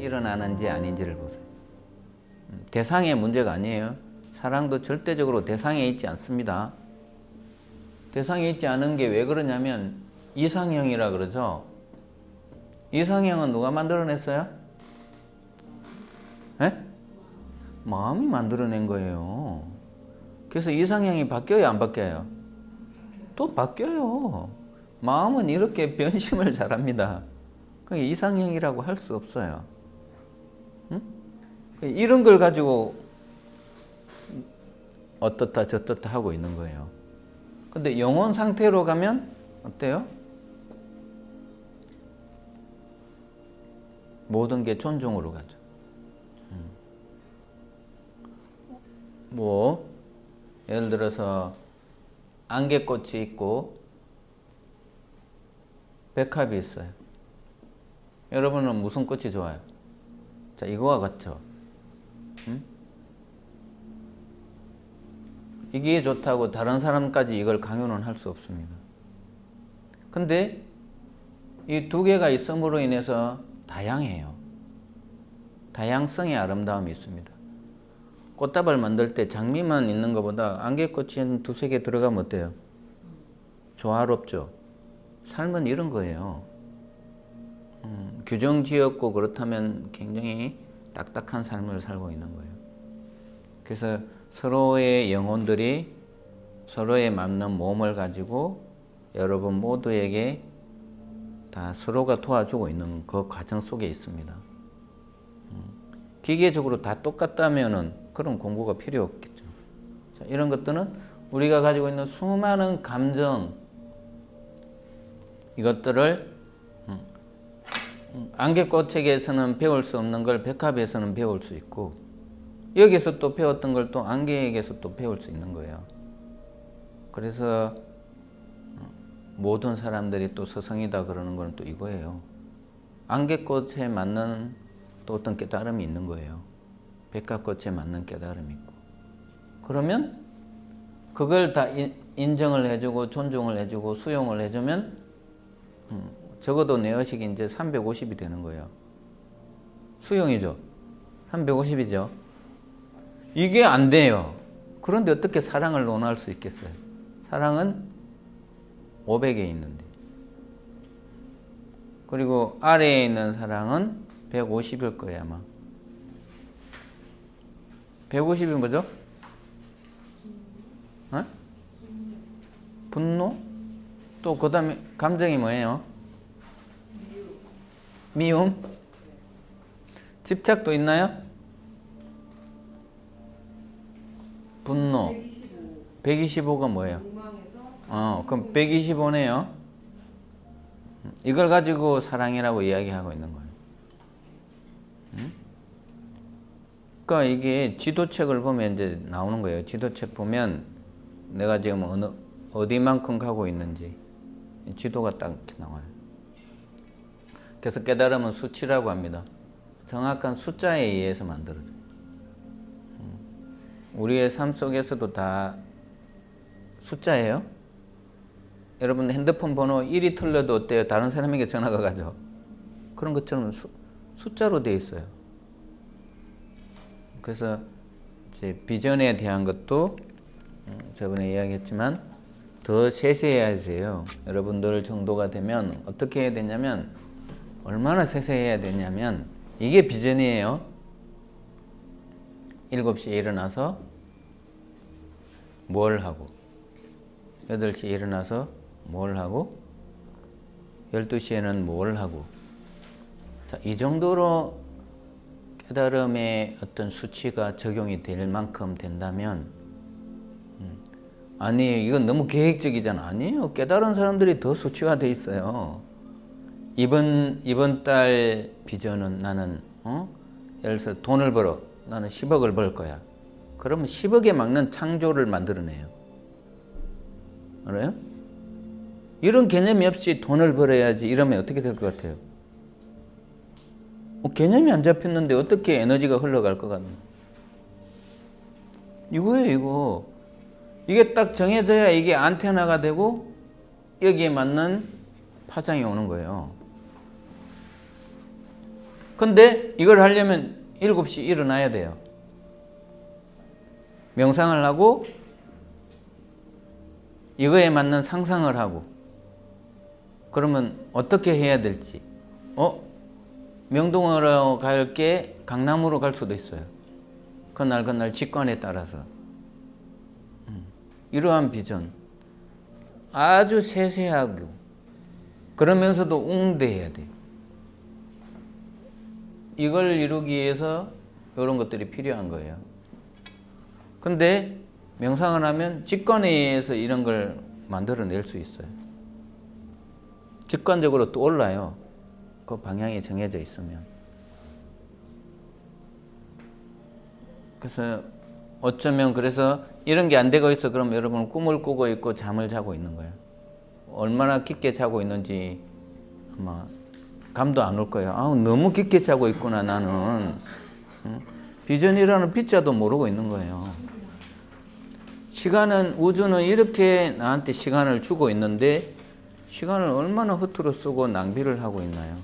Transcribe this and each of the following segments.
일어나는지 아닌지를 보세요. 대상의 문제가 아니에요. 사랑도 절대적으로 대상에 있지 않습니다. 대상에 있지 않은 게 왜 그러냐면 이상형이라 그러죠. 이상형은 누가 만들어냈어요? 네? 마음이 만들어낸 거예요. 그래서 이상형이 바뀌어요, 안 바뀌어요? 또 바뀌어요. 마음은 이렇게 변심을 잘합니다. 그러니까 이상형이라고 할 수 없어요. 응? 이런 걸 가지고 어떻다 저떻다 하고 있는 거예요. 근데 영혼 상태로 가면 어때요? 모든 게 존중으로 가죠. 뭐 예를 들어서 안개꽃이 있고 백합이 있어요. 여러분은 무슨 꽃이 좋아요? 자, 이거와 같죠. 이게 좋다고 다른 사람까지 이걸 강요는 할 수 없습니다. 근데 이 두 개가 있음으로 인해서 다양해요. 다양성의 아름다움이 있습니다. 꽃다발 만들 때 장미만 있는 것보다 안개꽃이 한 두세 개 들어가면 어때요? 조화롭죠? 삶은 이런 거예요. 규정지었고 그렇다면 굉장히 딱딱한 삶을 살고 있는 거예요. 그래서 서로의 영혼들이 서로에 맞는 몸을 가지고 여러분 모두에게 다 서로가 도와주고 있는 그 과정 속에 있습니다. 기계적으로 다 똑같다면은 그런 공부가 필요 없겠죠. 자, 이런 것들은 우리가 가지고 있는 수많은 감정, 이것들을 안개꽃에게서는 배울 수 없는 걸 백합에서는 배울 수 있고, 여기서 또 배웠던 걸 또 안개에게서 또 배울 수 있는 거예요. 그래서 모든 사람들이 또 서성이다 그러는 건 또 이거예요. 안개꽃에 맞는 또 어떤 깨달음이 있는 거예요. 백합꽃에 맞는 깨달음이 있고. 그러면 그걸 다 인정을 해주고 존중을 해주고 수용을 해주면 적어도 내 의식이 이제 350이 되는 거예요. 수용이죠. 350이죠. 이게 안 돼요. 그런데 어떻게 사랑을 논할 수 있겠어요? 사랑은 500에 있는데. 그리고 아래에 있는 사랑은 150일 거예요, 아마. 150이 뭐죠? 어? 분노? 또 그 다음에 감정이 뭐예요? 미움? 집착도 있나요? 분노. 125가 뭐예요? 그럼 125네요. 이걸 가지고 사랑이라고 이야기하고 있는 거예요. 그러니까 이게 지도책을 보면 이제 나오는 거예요. 지도책 보면 내가 지금 어디만큼 가고 있는지 지도가 딱 이렇게 나와요. 그래서 깨달음은 수치라고 합니다. 정확한 숫자에 의해서 만들어져요. 우리의 삶 속에서도 다 숫자예요. 여러분 핸드폰 번호 1이 틀려도 어때요? 다른 사람에게 전화가 가죠. 그런 것처럼 숫자로 되어 있어요. 그래서 이제 비전에 대한 것도 저번에 이야기했지만 더 세세해야 돼요. 여러분들 정도가 되면 어떻게 해야 되냐면, 얼마나 세세해야 되냐면, 이게 비전이에요. 7시에 일어나서 뭘 하고, 8시에 일어나서 뭘 하고, 12시에는 뭘 하고. 자, 이 정도로 깨달음의 어떤 수치가 적용이 될 만큼 된다면, 아니 이건 너무 계획적이잖아. 아니에요. 깨달은 사람들이 더 수치화돼 있어요. 이번 달 비전은 나는 예를 들어서 돈을 벌어. 나는 10억을 벌 거야. 그러면 10억에 맞는 창조를 만들어내요. 알아요? 이런 개념이 없이 돈을 벌어야지 이러면 어떻게 될 것 같아요? 개념이 안 잡혔는데 어떻게 에너지가 흘러갈 것 같나? 이거예요, 이거. 이게 딱 정해져야 이게 안테나가 되고 여기에 맞는 파장이 오는 거예요. 근데 이걸 하려면 7시 일어나야 돼요. 명상을 하고 이거에 맞는 상상을 하고 그러면 어떻게 해야 될지 명동으로 갈 게 강남으로 갈 수도 있어요. 그날 직관에 따라서 이러한 비전 아주 세세하고 그러면서도 웅대해야 돼요. 이걸 이루기 위해서 이런 것들이 필요한 거예요. 근데 명상을 하면 직관에 의해서 이런 걸 만들어낼 수 있어요. 직관적으로 떠올라요. 그 방향이 정해져 있으면. 그래서 어쩌면 그래서 이런 게 안 되고 있어. 그럼 여러분은 꿈을 꾸고 있고 잠을 자고 있는 거예요. 얼마나 깊게 자고 있는지 아마 감도 안 올 거예요. 너무 깊게 자고 있구나 나는. 비전이라는 빗자도 모르고 있는 거예요. 시간은 우주는 이렇게 나한테 시간을 주고 있는데 시간을 얼마나 허투루 쓰고 낭비를 하고 있나요?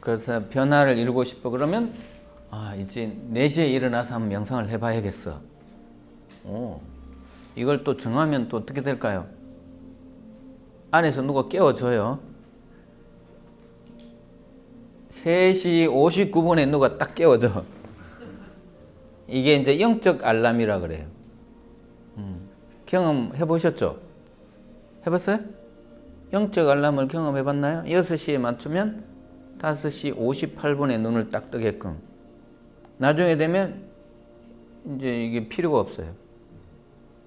그래서 변화를 이루고 싶어 그러면 이제 4시에 일어나서 한번 명상을 해봐야겠어. 이걸 또 정하면 또 어떻게 될까요? 안에서 누가 깨워줘요. 3시 59분에 누가 딱 깨워줘. 이게 이제 영적 알람이라 그래요. 경험해 보셨죠? 해봤어요? 영적 알람을 경험해 봤나요? 6시에 맞추면 5시 58분에 눈을 딱 뜨게끔. 나중에 되면 이제 이게 필요가 없어요.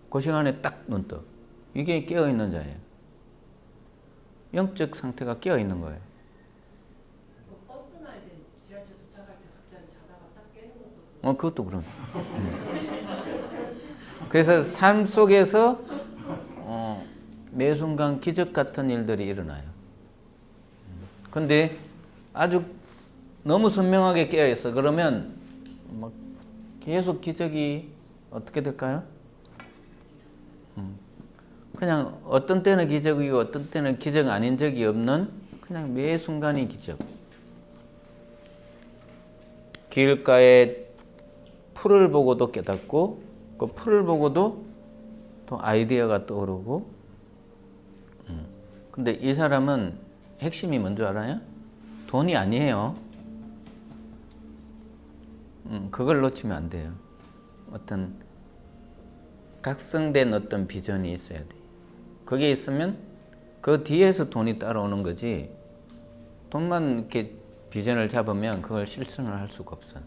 그 시간에 딱 눈 떠. 이게 깨어있는 자예요. 영적 상태가 깨어있는 거예요. 버스나 이제 지하철 도착할 때 갑자기 자다가 딱 깨는 것도 그것도 그런. 그래서 삶 속에서 매 순간 기적 같은 일들이 일어나요. 근데 아주 너무 선명하게 깨어 있어. 그러면 막 계속 기적이 어떻게 될까요? 그냥 어떤 때는 기적이고 어떤 때는 기적 아닌 적이 없는 그냥 매 순간이 기적. 길가에 풀을 보고도 깨닫고 그 풀을 보고도 또 아이디어가 떠오르고. 근데 이 사람은 핵심이 뭔지 알아요? 돈이 아니에요. 그걸 놓치면 안 돼요. 어떤 각성된 어떤 비전이 있어야 돼. 그게 있으면 그 뒤에서 돈이 따라오는 거지. 돈만 이렇게 비전을 잡으면 그걸 실천을 할 수가 없어.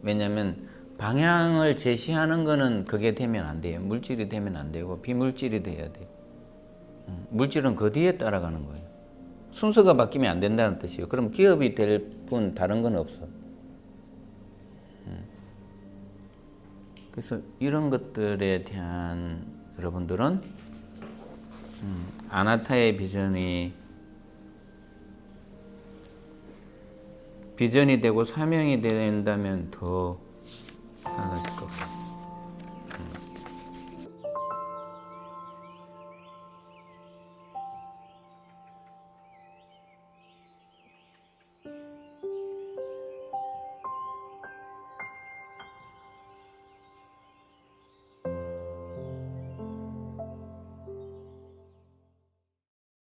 왜냐하면 방향을 제시하는 거는 그게 되면 안 돼요. 물질이 되면 안 되고 비물질이 돼야 돼. 물질은 그 뒤에 따라가는 거예요. 순서가 바뀌면 안 된다는 뜻이에요. 그럼 기업이 될 뿐 다른 건 없어. 그래서 이런 것들에 대한 여러분들은 아나타의 비전이 되고 사명이 된다면 더 달라질 것 같아요.